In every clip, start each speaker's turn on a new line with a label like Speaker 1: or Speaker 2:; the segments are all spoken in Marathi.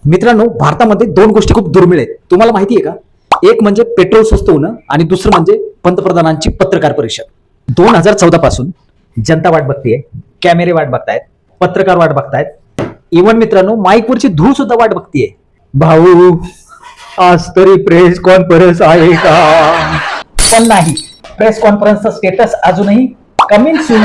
Speaker 1: मित्रांनो, भारतामध्ये दोन गोष्टी खूप दुर्मिळ आहेत. तुम्हाला माहिती आहे का? एक म्हणजे पेट्रोल स्वस्त होणं आणि दुसरं म्हणजे पंतप्रधानांची पत्रकार परिषद. 2014 पासून जनता वाट बघतीये, कॅमेरे वाट बघतायत, पत्रकार वाट बघतायत, इव्हन मित्रांनो माईकवरची धूळ सुद्धा वाट बघतीये. भाऊ, आज तरी प्रेस कॉन्फरन्स आहे का? पण नाही, प्रेस कॉन्फरन्सचा स्टेटस अजूनही कमिंग सून.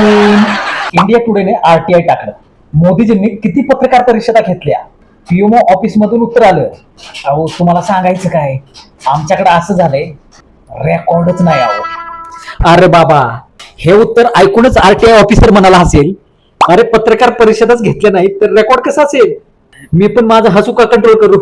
Speaker 1: इंडिया टुडेने आरटीआय टाकलं. मोदीजींनी किती पत्रकार परिषदा घेतल्या? पीएमओ ऑफिस मधून उत्तर आलं. अहो, तुम्हाला सांगायचं काय, आमच्याकडे असं झालंय, रेकॉर्डच नाही. अहो अरे बाबा, हे उत्तर ऐकूनच आरटीआय ऑफिसर म्हणाला असेल, अरे पत्रकार परिषदच घेतल्या नाही तर रेकॉर्ड कसा असेल? मी पण माझा हसू का कंट्रोल करू?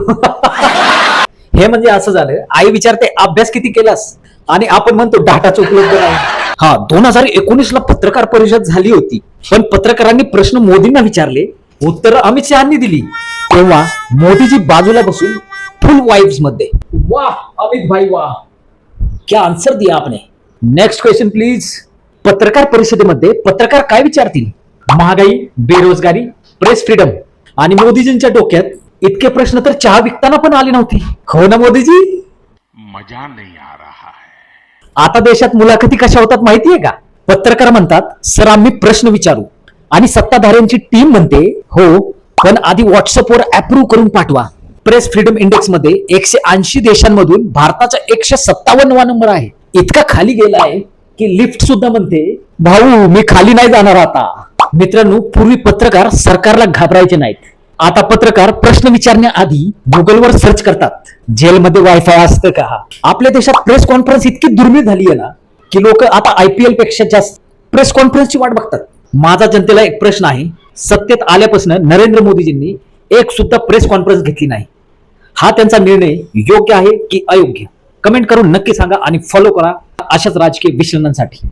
Speaker 1: हे म्हणजे असं झालं, आई विचारते अभ्यास किती केलास आणि आपण म्हणतो डाटाच उपलब्ध नाही. हा, 2019 ला पत्रकार परिषद झाली होती, पण पत्रकारांनी प्रश्न मोदींना विचारले, उत्तर अमित शहानी दिली. तेव्हा मोदीजी बाजूला बसून फुल वाइब्स मध्ये, वाह अमित भाई वाह, क्या आन्सर दिया आपने. Next question please. पत्रकार परिषदेमध्ये पत्रकार काय विचारतील? महागाई, बेरोजगारी, प्रेस फ्रीडम. आणि मोदीजींच्या डोक्यात इतके प्रश्न तर चहा विकताना पण आले नव्हते. हो ना मोदीजी?
Speaker 2: मजा नहीं आ रहा है.
Speaker 1: आता देशात मुलाखती कशा होतात माहितीये का? पत्रकार म्हणतात, सर आम्ही प्रश्न विचारू, आणि सत्ताधाऱ्यांची टीम म्हणते, हो पण आधी व्हॉट्सअपवर अप्रूव्ह करून पाठवा. प्रेस फ्रीडम इंडेक्स मध्ये 180 देशांमधून भारताचा 157वा नंबर आहे. इतका खाली गेला आहे की लिफ्ट सुद्धा म्हणते, भाऊ मी खाली नाही जाणार आता. मित्रांनो, पूर्वी पत्रकार सरकारला घाबरायचे नाहीत. आता पत्रकार प्रश्न विचारण्याआधी गुगलवर सर्च करतात, जेलमध्ये वायफाय असतं का? आपल्या देशात प्रेस कॉन्फरन्स इतकी दुर्मिळ झाली आहे ना की लोक आता IPL पेक्षा जास्त प्रेस कॉन्फरन्सची वाट बघतात. माझा जनतेला एक प्रश्न आहे, सत्तेत आल्यापासून नरेंद्र मोदीजींनी एक सुद्धा प्रेस कॉन्फरन्स घेतली नाही. हा त्यांचा निर्णय योग्य आहे की अयोग्य? कमेंट करून नक्की सांगा आणि फॉलो करा अशाच राजकीय विश्लेषणांसाठी.